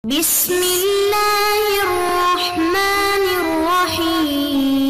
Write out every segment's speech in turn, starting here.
بسم اللہ الرحمن الرحیم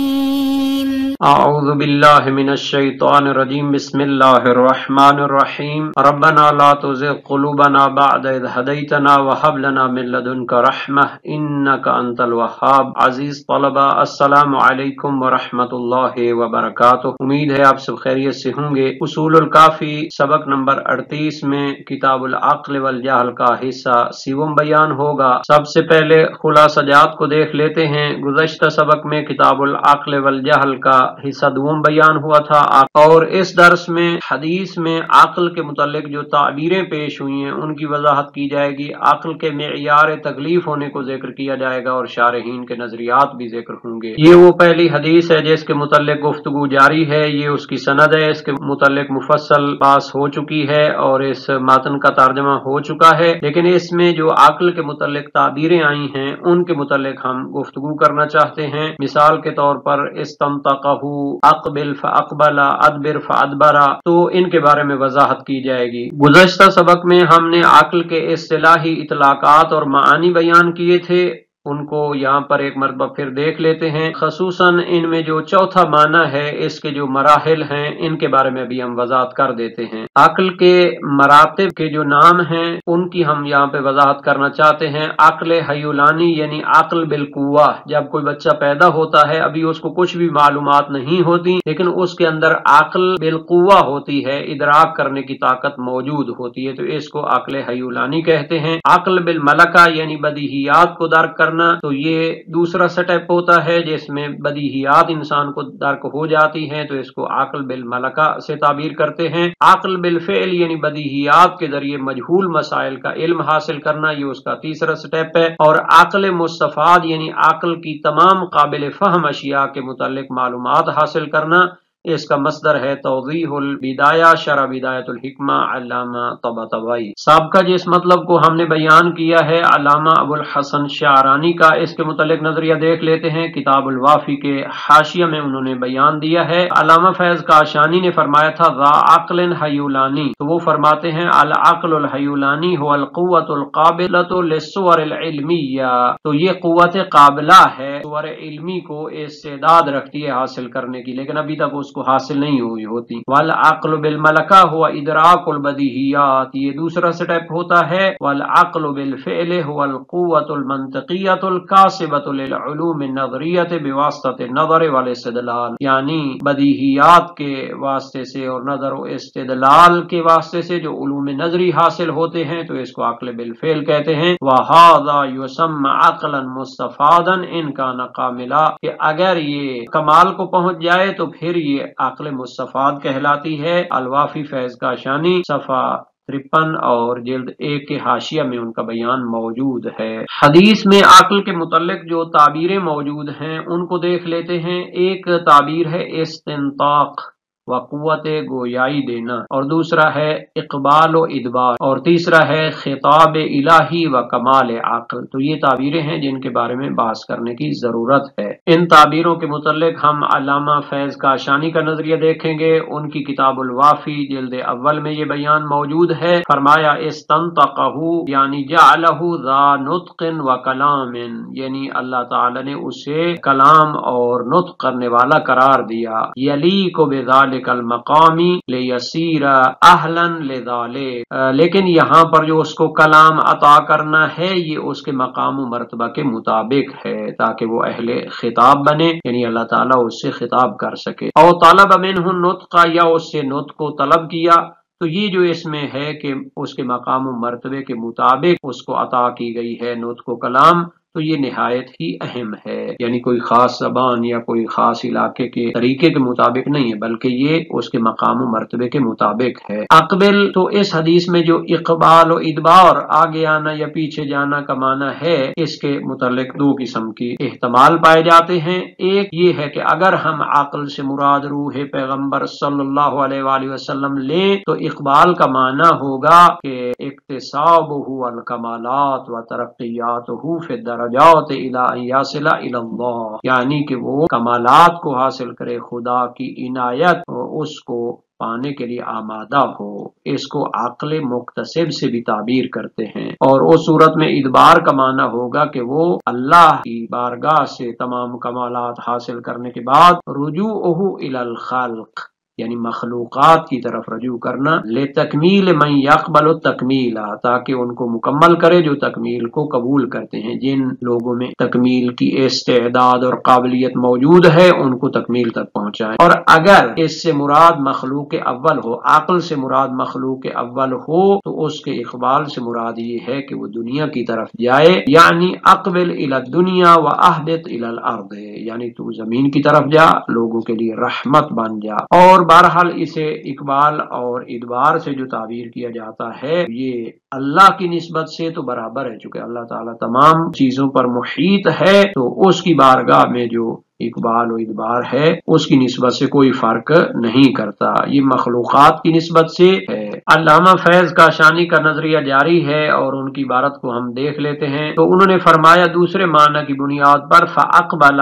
اعوذ باللہ من الشیطان الرجیم بسم اللہ الرحمن الرحیم ربنا لا تزغ قلوبنا بعد اذ ہدیتنا وہب لنا من لدنک رحمہ انک انت الوہاب۔ عزیز طلبہ السلام علیکم ورحمۃ اللہ وبرکاتہ، امید ہے آپ سب خیریت سے ہوں گے۔ اصول الکافی سبق نمبر 38 میں کتاب العقل والجہل کا حصہ 7 بیان ہوگا۔ سب سے پہلے خلاصہ جات کو دیکھ لیتے ہیں۔ گزشتہ سبق میں کتاب العقل والجہل کا حصہ 2 بیان ہوا تھا، اور اس درس میں حدیث میں عقل کے متعلق جو تعبیریں پیش ہوئی ہیں ان کی وضاحت کی جائے گی۔ عقل کے معیار تکلیف ہونے کو ذکر کیا جائے گا اور شارحین کے نظریات بھی ذکر ہوں گے۔ یہ وہ پہلی حدیث ہے جس کے متعلق گفتگو جاری ہے، یہ اس کی سند ہے، اس کے متعلق مفصل بحث ہو چکی ہے اور اس متن کا ترجمہ ہو چکا ہے، لیکن اس میں جو عقل کے متعلق تعبیریں آئی ہیں ان کے متعلق ہم گفتگو کرنا چاہتے ہیں۔ مثال کے طور پر استنطقہ، اقبل فاقبل، ادبر فادبر، تو ان کے بارے میں وضاحت کی جائے گی۔ گزشتہ سبق میں ہم نے عقل کے اصطلاحی اطلاقات اور معانی بیان کیے تھے، ان کو یہاں پر ایک مرتبہ پھر دیکھ لیتے ہیں۔ خصوصاً ان میں جو چوتھا معنی ہے، اس کے جو مراحل ہیں ان کے بارے میں بھی ہم وضاحت کر دیتے ہیں۔ عقل کے مراتب کے جو نام ہیں ان کی ہم یہاں پہ وضاحت کرنا چاہتے ہیں۔ عقل حیولانی یعنی عقل بالقوہ، جب کوئی بچہ پیدا ہوتا ہے ابھی اس کو کچھ بھی معلومات نہیں ہوتی، لیکن اس کے اندر عقل بالقوہ ہوتی ہے، ادراک کرنے کی طاقت موجود ہوتی ہے، تو اس کو عقل حیولانی کہتے ہیں۔ عقل بالملکہ یعنی بدیہیات کو درک کرنا، تو یہ دوسرا سٹیپ ہوتا ہے جس میں بدیہیات انسان کو درک ہو جاتی ہیں، تو اس کو عقل بالملکہ سے تعبیر کرتے ہیں۔ عقل بالفعل یعنی بدیہیات کے ذریعے مجہول مسائل کا علم حاصل کرنا، یہ اس کا تیسرا سٹیپ ہے۔ اور عقل مستفاد یعنی عقل کی تمام قابل فہم اشیاء کے متعلق معلومات حاصل کرنا، اس کا مصدر ہے توضیح البدایہ شرح بدایت الحکمہ علامہ طباطبائی۔ سابقہ جس مطلب کو ہم نے بیان کیا ہے علامہ ابو الحسن شعرانی کا، اس کے متعلق نظریہ دیکھ لیتے ہیں۔ کتاب الوافی کے حاشیہ میں انہوں نے بیان دیا ہے۔ علامہ فیض کاشانی نے فرمایا تھا ذا عقل حیولانی، تو وہ فرماتے ہیں العقل الحیولانی هو القوۃ القابلۃ للصور العلمیہ، تو یہ قوت قابلہ ہے، صور علمی کو استعداد رکھتی ہے حاصل کرنے کی، لیکن ابھی تک اس کو حاصل نہیں ہوئی ہوتی۔ والعقل بالملکہ هو ادراک البدیہیات، یہ دوسرا سٹیپ ہوتا ہے۔ والعقل بالفعل هو القوۃ المنطقیۃ الکاسبۃ للعلوم النظریۃ بواسطۃ النظر والاستدلال، یعنی بدیہیات کے واسطے سے اور نظر و استدلال کے واسطے سے جو علوم نظری حاصل ہوتے ہیں، تو اس کو عقل بالفعل کہتے ہیں۔ وَهَذَا يُسَمَّى عَقْلًا مُسْتَفَادًا إِنْ كَانَ كَامِلًا، کہ اگر یہ کمال کو پہنچ جائے تو پھر یہ عقل مستفاد کہلاتی ہے۔ الوافی فیض کاشانی صفحہ 53 اور جلد 1 کے حاشیہ میں ان کا بیان موجود ہے۔ حدیث میں عقل کے متعلق جو تعبیریں موجود ہیں ان کو دیکھ لیتے ہیں۔ ایک تعبیر ہے استنطاق و قوت گویائی دینا، اور دوسرا ہے اقبال و ادبار، اور تیسرا ہے خطاب الہی و کمال عقل۔ تو یہ تعبیریں ہیں جن کے بارے میں بحث کرنے کی ضرورت ہے۔ ان تعبیروں کے متعلق ہم علامہ فیض کاشانی کا نظریہ دیکھیں گے۔ ان کی کتاب الوافی جلد اول میں یہ بیان موجود ہے۔ فرمایا استنطقہ یعنی جعلہ ذا نطق و کلام، یعنی اللہ تعالی نے اسے کلام اور نطق کرنے والا قرار دیا۔ یلیق بذالک المقام لیسیر اہلا لذالک، لیکن یہاں پر جو اس کو کلام عطا کرنا ہے یہ اس کے مقام و مرتبہ کے مطابق ہے، تاکہ وہ اہل خطاب بنے، یعنی اللہ تعالیٰ اس سے خطاب کر سکے۔ او طلب منہ النطق، یا اس سے نطق کو طلب کیا، تو یہ جو اس میں ہے کہ اس کے مقام و مرتبے کے مطابق اس کو عطا کی گئی ہے نطق و کلام، تو یہ نہایت ہی اہم ہے، یعنی کوئی خاص زبان یا کوئی خاص علاقے کے طریقے کے مطابق نہیں ہے، بلکہ یہ اس کے مقام و مرتبے کے مطابق ہے۔ اقبل، تو اس حدیث میں جو اقبال و ادبار آگے آنا یا پیچھے جانا کا معنی ہے، اس کے متعلق 2 قسم کی احتمال پائے جاتے ہیں۔ ایک یہ ہے کہ اگر ہم عقل سے مراد روح پیغمبر صلی اللہ علیہ وآلہ وسلم لیں تو اقبال کا معنی ہوگا کہ اکتسابہ الکمالات و ترقیاتہ فی الدرجات الی ان یصل الی اللہ، یعنی کہ وہ کمالات کو حاصل کرے، خدا کی عنایت اس کو پانے کے لیے آمادہ ہو، اس کو عقل مکتسب سے بھی تعبیر کرتے ہیں، اور اس صورت میں ادبار کا معنی ہوگا کہ وہ اللہ کی بارگاہ سے تمام کمالات حاصل کرنے کے بعد رجوعہ الی الخلق یعنی مخلوقات کی طرف رجوع کرنا، لتکمیل من یقبل التکمیل تاکہ ان کو مکمل کرے جو تکمیل کو قبول کرتے ہیں، جن لوگوں میں تکمیل کی استعداد اور قابلیت موجود ہے ان کو تکمیل تک پہنچائے۔ اور اگر اس سے مراد مخلوق اول ہو، عقل سے مراد مخلوق اول ہو، تو اس کے اقبال سے مراد یہ ہے کہ وہ دنیا کی طرف جائے، یعنی اقبل الی الدنیا واہبط الی الارض، یعنی تو زمین کی طرف جا، لوگوں کے لیے رحمت بن جا۔ اور بہرحال اسے اقبال اور ادبار سے جو تعبیر کیا جاتا ہے یہ اللہ کی نسبت سے تو برابر ہے، چونکہ اللہ تعالیٰ تمام چیزوں پر محیط ہے، تو اس کی بارگاہ میں جو اقبال و ادبار ہے اس کی نسبت سے کوئی فرق نہیں کرتا، یہ مخلوقات کی نسبت سے ہے۔ علامہ فیض کاشانی کا نظریہ جاری ہے اور ان کی عبارت کو ہم دیکھ لیتے ہیں، تو انہوں نے فرمایا دوسرے معنی کی بنیاد پر فَأَقْبَلَ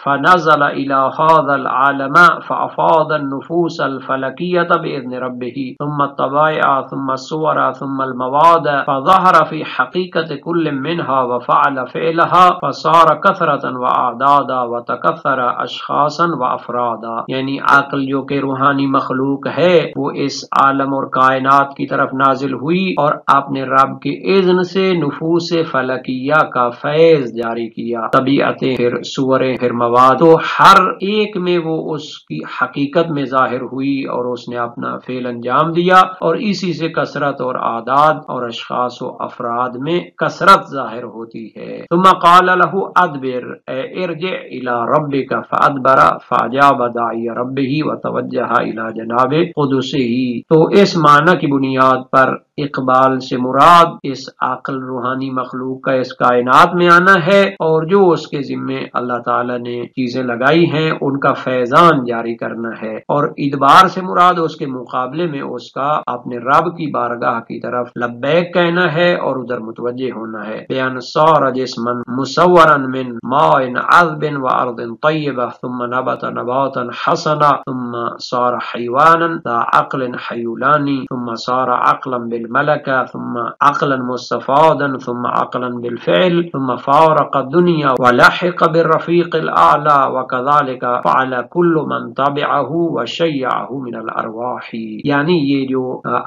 فَنَزَلَ إِلَى هَذَا الْعَالَمَ فَأَفَاضَ النُّفُوسَ الْفَلَكِيَّةَ بِإِذْنِ رَبِّهِ ثُمَّ الطَّبَائِعَ ثُمَّ الصُّوَرَ ثُمَّ الْمَوَادَ فَظَهَرَ فِي حَقِيقَةِ كُلٍّ مِّنْهَا وَفَعَلَ فِعْلَهَا فَصَارَ كَثْرَةً وَأَعْدَادًا وَتَكَثَّرَ اشخاصا و افرادا، یعنی عقل جو کہ روحانی مخلوق ہے وہ اس عالم اور کائنات کی طرف نازل ہوئی اور اپنے رب کے اذن سے نفوس فلکیہ کا فیض جاری کیا، طبیعتیں پھر صوریں پھر مواد، تو ہر ایک میں وہ اس کی حقیقت میں ظاہر ہوئی اور اس نے اپنا فعل انجام دیا، اور اسی سے کثرت اور اعداد اور اشخاص و افراد میں کثرت ظاہر ہوتی ہے۔ ثم قال له ادبر ارجع الى ربک فادبر فاجاب داعی ربہ وتوجہ الی جناب قدسہ، تو اس معنی کی بنیاد پر اقبال سے مراد اس عقل روحانی مخلوق کا اس کائنات میں آنا ہے، اور جو اس کے ذمے اللہ تعالی نے چیزیں لگائی ہیں ان کا فیضان جاری کرنا ہے، اور ادبار سے مراد اس کے مقابلے میں اس کا اپنے رب کی بارگاہ کی طرف لبیک کہنا ہے اور ادھر متوجہ ہونا ہے۔ بیان صار جسما مصورا من ماء عذب وارض طیبہ ثم نبت نباتا حسنا ثم صار حیوانا ذا عقل حیولانی ثم صار عقلا بالملكة ثم عقلا مستفادا ثم عقلا بالفعل ثم فارق الدنيا ولحق بالرفيق الأعلى وكذلك فعل كل من تبعه وشيعه من الأرواح، یعنی یہ جو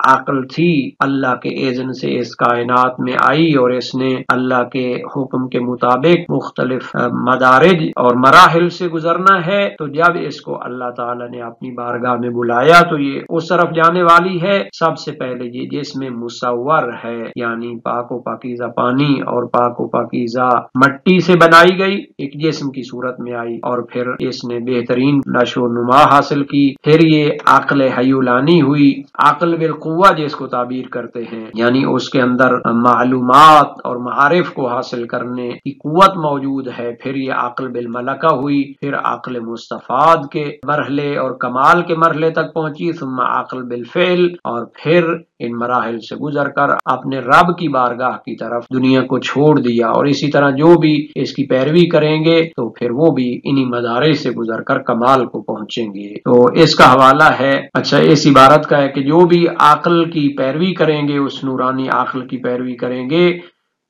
عقل تھی اللہ کے اذن سے اس کائنات میں آئی اور اس نے اللہ کے حکم کے مطابق مختلف مدارج اور مراحل سے گزرنا ہے، تو جب اس کو اللہ تعالی نے اپنی بارگاہ میں بلایا تو یہ اس طرف جانے والی ہے۔ سب سے پہلے یہ جسم مصور ہے، یعنی پاک و پاکیزہ پانی اور پاک و پاکیزہ مٹی سے بنائی گئی، ایک جسم کی صورت میں آئی، اور پھر اس نے بہترین نشو و نما حاصل کی، پھر یہ عقل حیولانی ہوئی، عقل بالقوہ جس کو تعبیر کرتے ہیں، یعنی اس کے اندر معلومات اور معارف کو حاصل کرنے کی قوت موجود ہے، پھر یہ عقل بالملکہ ہوئی، پھر عقل مستفاد کے مرحلے اور کمال کے مرحلے تک پہنچی، ثم عقل بالفعل، اور پھر ان مراحل سے گزر کر اپنے رب کی بارگاہ کی طرف دنیا کو چھوڑ دیا، اور اسی طرح جو بھی اس کی پیروی کریں گے تو پھر وہ بھی انہی مدارج سے گزر کر کمال کو پہنچیں گے۔ تو اس کا حوالہ ہے، اچھا اس عبارت کا ہے کہ جو بھی عقل کی پیروی کریں گے، اس نورانی عقل کی پیروی کریں گے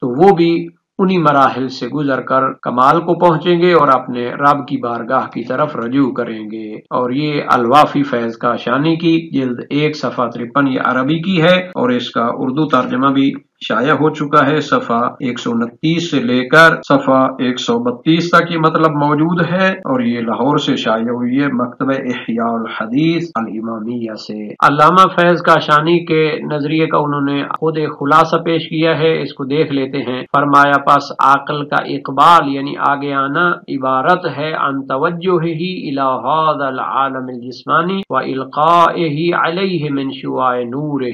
تو وہ بھی انہی مراحل سے گزر کر کمال کو پہنچیں گے اور اپنے رب کی بارگاہ کی طرف رجوع کریں گے۔ اور یہ الوافی فیض کاشانی کی جلد 1 صفحہ 53 یہ عربی کی ہے، اور اس کا اردو ترجمہ بھی شائع ہو چکا ہے، صفحہ 129 سے لے کر صفحہ 132 تک یہ مطلب موجود ہے، اور یہ لاہور سے شائع ہوئی ہے مکتبہ احیاء الحدیث الامامیہ سے۔ علامہ فیض کاشانی کے نظریے کا انہوں نے خود ایک خلاصہ پیش کیا ہے، اس کو دیکھ لیتے ہیں۔ فرمایا پس عقل کا اقبال یعنی آگے آنا عبارت ہے عن توجہ ہی الی ھذا العالم الجسمانی و القائہ علیہ من شعاع نورہ،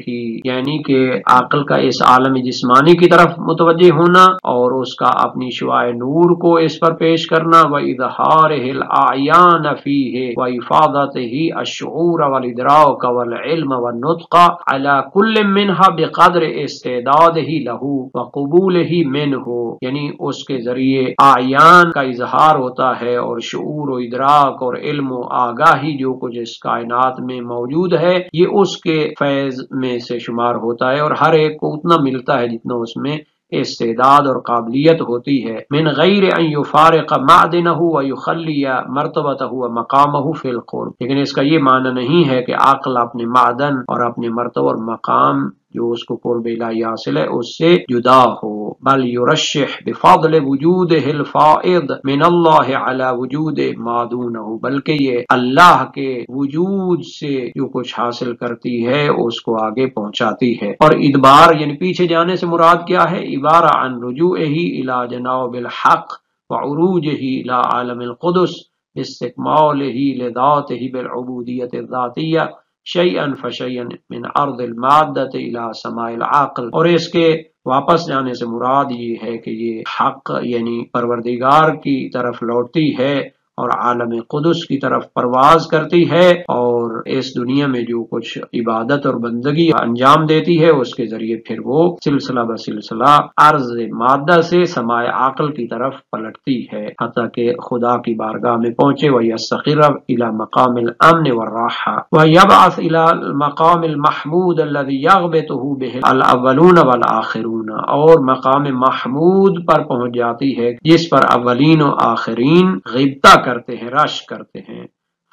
یعنی کہ عقل کا اس عالم عالم جسمانی کی طرف متوجہ ہونا اور اس کا اپنی شعاع نور کو اس پر پیش کرنا، وَإِظْهَارِهِ الْأَعْيَانَ فِيهِ وَإِفَاضَتِهِ الشُّعُورَ وَالْإِدْرَاكَ وَالْعِلْمَ وَالنُّطْقَ عَلَى كُلٍّ مِّنْهَا بِقَدْرِ اسْتِعْدَادِهِ لَهُ وَقُبُولِهِ مِنْهُ، یعنی اس کے ذریعے اعیان کا اظہار ہوتا ہے اور شعور و ادراک اور علم و آگاہی جو کچھ اس کائنات میں موجود ہے یہ اس کے فیض میں سے شمار ہوتا ہے، اور ہر ایک کو اتنا ملتا ہے جتنا اس میں استعداد اور قابلیت ہوتی ہے، من غیر ان یفارق معدنہ ویخلی مرتبتہ ومقامہ فی القرب، لیکن اس کا یہ معنی نہیں ہے کہ عقل اپنے معدن اور اپنے مرتبہ اور مقام جو اس کو قرب الہی حاصل ہے اس سے جدا ہو، بل یرشح بفضل وجودہ الفائض من اللہ علی وجود ما دونہ، بلکہ یہ اللہ کے وجود سے جو کچھ حاصل کرتی ہے اس کو آگے پہنچاتی ہے۔ اور ادبار یعنی پیچھے جانے سے مراد کیا ہے؟ عبارہ عن رجوعہ الی جناب الحق وعروجہ الی عالم القدس باستکمالہ لذاتہ بالعبودیت الذاتیہ شیئا فشیئا من ارض المادۃ الی سماء العقل، اور اس کے واپس جانے سے مراد یہ ہے کہ یہ حق یعنی پروردگار کی طرف لوٹتی ہے اور عالم قدس کی طرف پرواز کرتی ہے، اور اس دنیا میں جو کچھ عبادت اور بندگی انجام دیتی ہے اس کے ذریعے پھر وہ سلسلہ بسلسلہ عرض مادہ سے سماع عقل کی طرف پلٹتی ہے حتیٰ کہ خدا کی بارگاہ میں پہنچے، وَيَسْتَقِرَّ إِلَى مَقَامِ الْأَمْنِ وَالرَّاحَةِ وَيَبْعَثْ إِلَى الْمَقَامِ الْمَحْمُودِ الَّذِي يَغْبِطُهُ بِهِ الْأَوَّلُونَ وَالْآخِرُونَ، اور مقام محمود پر پہنچ جاتی ہے جس پر اولین و آخرین غبطہ کرتے ہیں، رش کرتے ہیں۔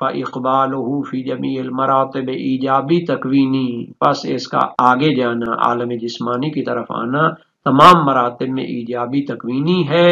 فَإِقْبَالُهُ فِي جَمِيعِ الْمَرَاتِبِ ایجابی تکوینی، پس اس کا آگے جانا عالم جسمانی کی طرف آنا تمام مراتب میں ایجابی تکوینی ہے،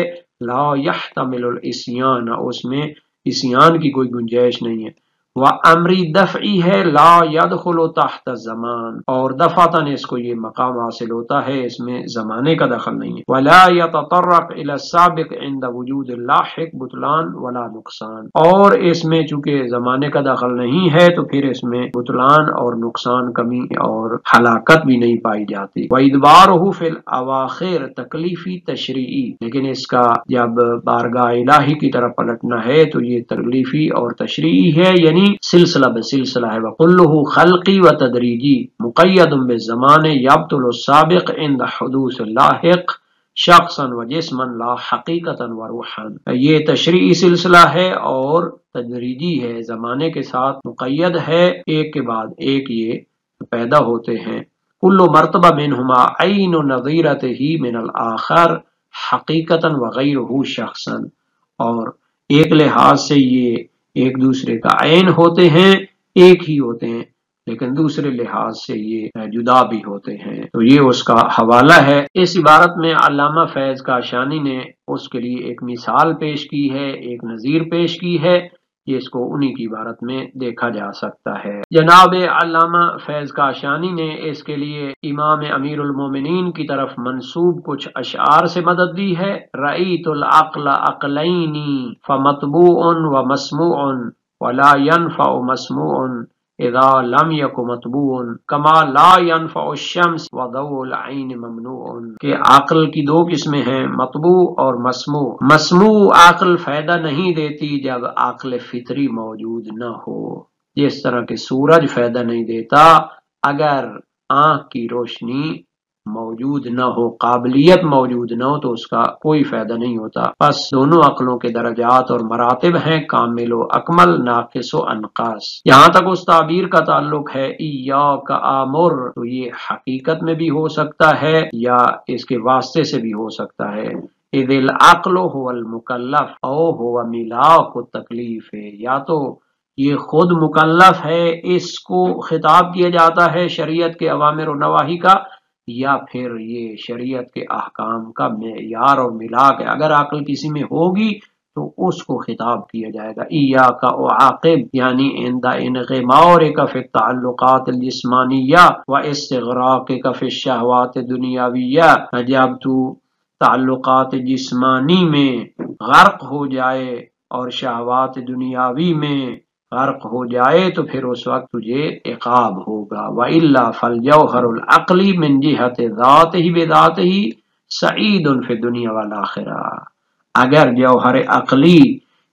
لا يحتمل العصیان، اس میں عصیان کی کوئی گنجائش نہیں ہے، وَأَمْرِ دَفْعی ہے، لا يدخل تحت الزمان، اور دفعتاً اس کو یہ مقام حاصل ہوتا ہے اس میں زمانے کا دخل نہیں ہے، وَلَا يَتَطَرَّقْ إِلَى السَّابِقِ عِنْدَ وُجُودِ اللاحق بطلان ولا نقصان، اور اس میں چونکہ زمانے کا دخل نہیں ہے تو پھر اس میں بطلان اور نقصان، کمی اور ہلاکت بھی نہیں پائی جاتی۔ وَإِدْبَارُهُ فِي الْأَوَاخِرِ تکلیفی تشریعی، لیکن اس کا جب بارگاہ الہی کی طرف پلٹنا ہے تو یہ تکلیفی اور تشریعی ہے، یعنی سلسلہ بسلسلہ ہے، وَكُلُّهُ خَلْقی وَتَدْرِیجی مُقَیَّدٌ بِالزَّمَانِ يَبْطُلُ السَّابِقِ عِنْدَ حُدُوثِ اللاحق شخصا و جسما لا حقیقتا و روحا، یہ تشریعی سلسلہ ہے اور تدریجی ہے، زمانے کے ساتھ مقید ہے، ایک کے بعد ایک یہ پیدا ہوتے ہیں۔ کل مرتبہ منہما عین نظیرتہ من الآخر حقیقتا و غیرہ شخصا، اور ایک لحاظ سے یہ ایک دوسرے کا عین ہوتے ہیں، ایک ہی ہوتے ہیں، لیکن دوسرے لحاظ سے یہ جدا بھی ہوتے ہیں، تو یہ اس کا حوالہ ہے۔ اس عبارت میں علامہ فیض کاشانی نے اس کے لیے ایک مثال پیش کی ہے، ایک نظیر پیش کی ہے، یہ اس کو انہی کی عبارت میں دیکھا جا سکتا ہے۔ جناب علامہ فیض کاشانی نے اس کے لیے امام امیر المومنین کی طرف منسوب کچھ اشعار سے مدد دی ہے۔ رأیت العقل عقلین فمطبوع و مسموع ولا ينفع مسموع اذا لم يكن مطبوع كما لا ينفع الشمس وضوء العين ممنوع، کہ عقل کی دو قسمیں ہیں، مطبوع اور مسموع۔ مسموع عقل فائدہ نہیں دیتی جب عقل فطری موجود نہ ہو، جس طرح کہ سورج فائدہ نہیں دیتا اگر آنکھ کی روشنی موجود نہ ہو، قابلیت موجود نہ ہو تو اس کا کوئی فائدہ نہیں ہوتا۔ بس دونوں عقلوں کے درجات اور مراتب ہیں، کامل و اکمل، ناقص و انقاص۔ یہاں تک اس تعبیر کا تعلق ہے ایاک آمر، تو یہ حقیقت میں بھی ہو سکتا ہے یا اس کے واسطے سے بھی ہو سکتا ہے۔ اذ العقل هو المکلف او هو ملاک التکلیف، یا تو یہ خود مکلف ہے، اس کو خطاب کیا جاتا ہے شریعت کے اوامر و نواہی کا، یا پھر یہ شریعت کے احکام کا معیار اور ملاک ہے۔ اگر عقل کسی میں ہوگی تو اس کو خطاب کیا جائے گا۔ ایاک اعاقب یعنی عند انغمارک فی التعلقات الجسمانیہ و استغراقک فی الشہوات الدنیاویہ، جب تو تعلقات جسمانی میں غرق ہو جائے اور شہوات دنیاوی میں غرق ہو جائے تو پھر اس وقت تجھے عقاب ہوگا۔ وَإِلَّا فَالْجَوْهَرُ الْعَقْلِ مِنْ جِهَةِ ذَاتِهِ بِذَاتِهِ سَعِيدٌ فِي الدُّنْيَا وَالْآخِرَةِ، اگر جوہر عقلی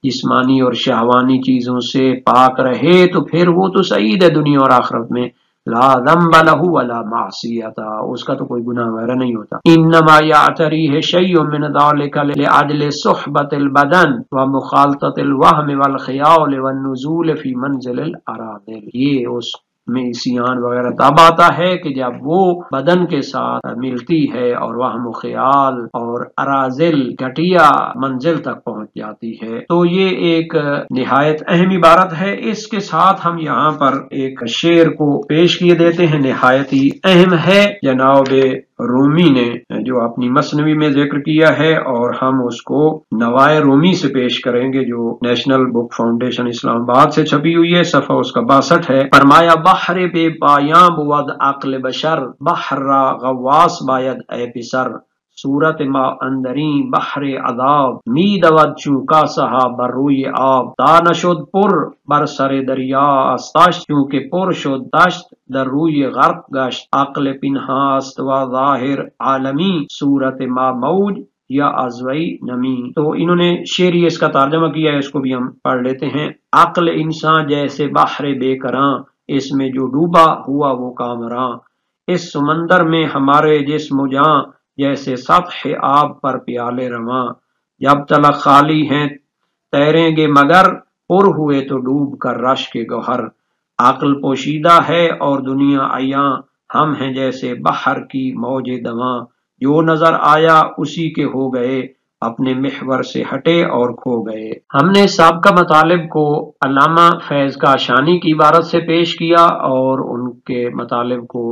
جسمانی اور شہوانی چیزوں سے پاک رہے تو پھر وہ تو سعید ہے دنیا اور آخرت میں۔ لا ذنب له ولا معصیت، اس کا تو کوئی گناہ وغیرہ نہیں ہوتا۔ انما یعتریہ شیء من ذلک لعدل صحبت البدن ومخالطۃ الوہم والخیال والنزول فی منزل الاراذل، یہ اس میں سیان وغیرہ تب آتا ہے کہ جب وہ بدن کے ساتھ ملتی ہے اور وہم و خیال اور اراذل گھٹیا منزل تک پہنچ جاتی ہے۔ تو یہ ایک نہایت اہم عبارت ہے، اس کے ساتھ ہم یہاں پر ایک شعر کو پیش کیے دیتے ہیں، نہایت ہی اہم ہے، جناب رومی نے جو اپنی مثنوی میں ذکر کیا ہے، اور ہم اس کو نوائے رومی سے پیش کریں گے جو نیشنل بک فاؤنڈیشن اسلام آباد سے چھپی ہوئی ہے، صفحہ اس کا 62 ہے۔ فرمایا بحر بے پایاں بود عقل بشر، بحر را غواص باید اے پسر، صورت ما اندرین بحر عذاب، می دود چوکا سہا بر روی آب، تا نشد پر بر سر دریا استش، چونکہ پر شد دشت در روی غرق گشت، عقل پنہاست و ظاہر عالمی، صورت ما موج یا ازوئی نمی۔ تو انہوں نے شعری اس کا ترجمہ کیا ہے، اس کو بھی ہم پڑھ لیتے ہیں۔ عقل انسان جیسے بحر بے کراں، اس میں جو ڈوبا ہوا وہ کامراں، اس سمندر میں ہمارے جسم و جاں، جیسے سطح آب پر پیالے رواں، جب تلک خالی ہیں تیریں گے مگر، پر ہوئے تو ڈوب کر رش کے گوہر، عقل پوشیدہ ہے اور دنیا عیاں، ہم ہیں جیسے بحر کی موج دواں، جو نظر آیا اسی کے ہو گئے، اپنے محور سے ہٹے اور کھو گئے۔ ہم نے سابقہ مطالب کو علامہ فیض کاشانی کی عبارت سے پیش کیا اور ان کے مطالب کو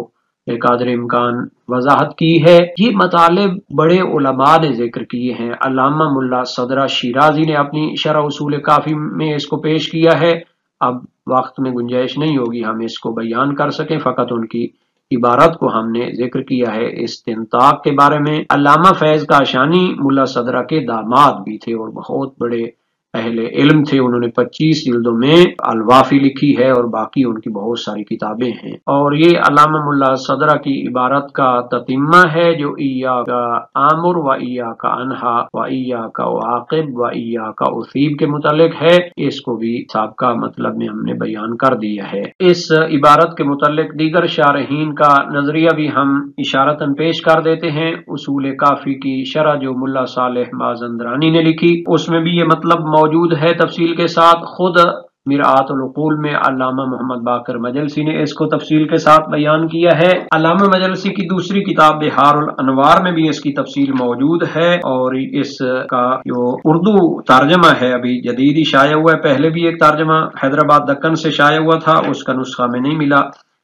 بے قدر امکان وضاحت کی ہے۔ یہ مطالب بڑے علماء نے ذکر کیے ہیں، علامہ ملا صدرہ شیرازی نے اپنی شرح اصول کافی میں اس کو پیش کیا ہے۔ اب وقت میں گنجائش نہیں ہوگی ہم اس کو بیان کر سکیں، فقط ان کی عبارت کو ہم نے ذکر کیا ہے۔ استنطاق کے بارے میں علامہ فیض کاشانی ملا صدرہ کے داماد بھی تھے اور بہت بڑے اہل علم تھے، انہوں نے 25 جلدوں میں الوافی لکھی ہے اور باقی ان کی بہت ساری کتابیں ہیں، اور یہ علامہ ملا صدرہ کی عبارت کا تتمہ ہے جو ایاک آمر و ایاک انہا و ایاک عاقب و ایاک اثیب کے متعلق ہے، اس کو بھی سابقہ مطلب میں ہم نے بیان کر دیا ہے۔ اس عبارت کے متعلق دیگر شارحین کا نظریہ بھی ہم اشارتاً پیش کر دیتے ہیں۔ اصول کافی کی شرح جو ملا صالح مازندرانی نے لکھی، اس میں بھی یہ مطلب موجود ہے تفصیل کے ساتھ۔ خود مرآت العقول میں علامہ محمد باقر مجلسی نے اس کو تفصیل کے ساتھ بیان کیا ہے۔ علامہ مجلسی کی دوسری کتاب بحار الانوار میں بھی اس کی تفصیل موجود ہے، اور اس کا جو اردو ترجمہ ہے ابھی جدید ہی شائع ہوا ہے، پہلے بھی ایک ترجمہ حیدرآباد دکن سے شائع ہوا تھا، اس کا نسخہ میں نہیں ملا،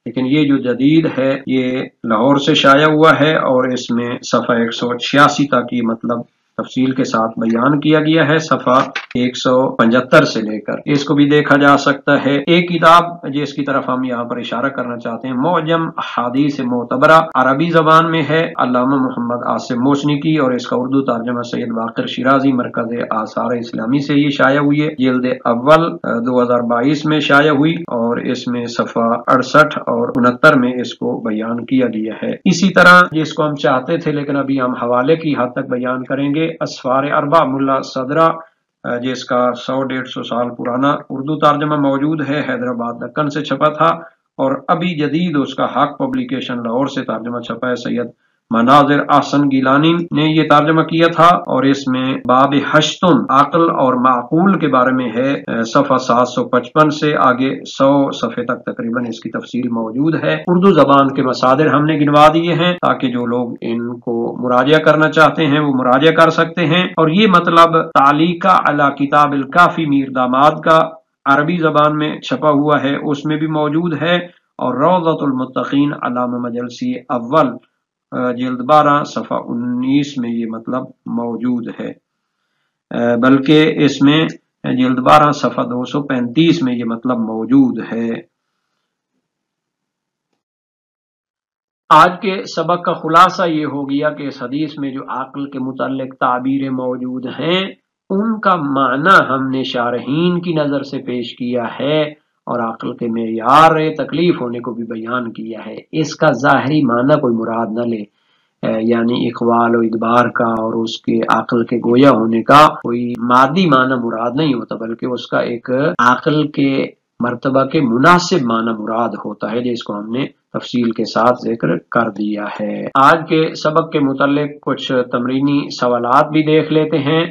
لیکن یہ جو جدید ہے یہ لاہور سے شائع ہوا ہے، اور اس میں صفحہ 186 تک یہ مطلب تفصیل کے ساتھ بیان کیا گیا ہے، صفحہ 175 سے لے کر اس کو بھی دیکھا جا سکتا ہے۔ ایک کتاب جس کی طرف ہم یہاں پر اشارہ کرنا چاہتے ہیں، معجم احادیث معتبرہ، عربی زبان میں ہے، علامہ محمد عاصم موسنی کی، اور اس کا اردو ترجمہ سید باقر شیرازی مرکز آثار اسلامی سے یہ شائع ہوئی ہے، جلد اول 2022 میں شائع ہوئی، اور اس میں صفحہ 68 اور 69 میں اس کو بیان کیا گیا ہے۔ اسی طرح جس کو ہم چاہتے تھے لیکن ابھی ہم حوالے کی حد تک بیان کریں گے، اسفار اربع ملا صدرہ، جس کا 100-150 سال پرانا اردو ترجمہ موجود ہے، حیدرآباد دکن سے چھپا تھا، اور ابھی جدید اس کا حق پبلیکیشن لاہور سے ترجمہ چھپا ہے، سید مناظر احسن گیلانی نے یہ ترجمہ کیا تھا، اور اس میں باب ہشتم عقل اور معقول کے بارے میں ہے، صفحہ 755 سے آگے 100 صفحے تک تقریباً اس کی تفصیل موجود ہے۔ اردو زبان کے مصادر ہم نے گنوا دیے ہیں تاکہ جو لوگ ان کو مراجعہ کرنا چاہتے ہیں وہ مراجعہ کر سکتے ہیں، اور یہ مطلب تعلیقہ علی کتاب الکافی میر داماد کا عربی زبان میں چھپا ہوا ہے، اس میں بھی موجود ہے، اور روضۃ المتقین علامہ مجلسی اول جلد 12 صفحہ 19 میں یہ مطلب موجود ہے، بلکہ اس میں جلد 12 صفحہ 235 میں یہ مطلب موجود ہے۔ آج کے سبق کا خلاصہ یہ ہو گیا کہ اس حدیث میں جو عقل کے متعلق تعبیریں موجود ہیں ان کا معنی ہم نے شارحین کی نظر سے پیش کیا ہے اور عقل کے معیار تکلیف ہونے کو بھی بیان کیا ہے۔ اس کا ظاہری معنی کوئی مراد نہ لے، یعنی اقوال و ادبار کا اور اس کے عقل کے گویا ہونے کا کوئی مادی معنی مراد نہیں ہوتا، بلکہ اس کا ایک عقل کے مرتبہ کے مناسب معنی مراد ہوتا ہے، جس کو ہم نے تفصیل کے ساتھ ذکر کر دیا ہے۔ آج کے سبق کے متعلق کچھ تمرینی سوالات بھی دیکھ لیتے ہیں۔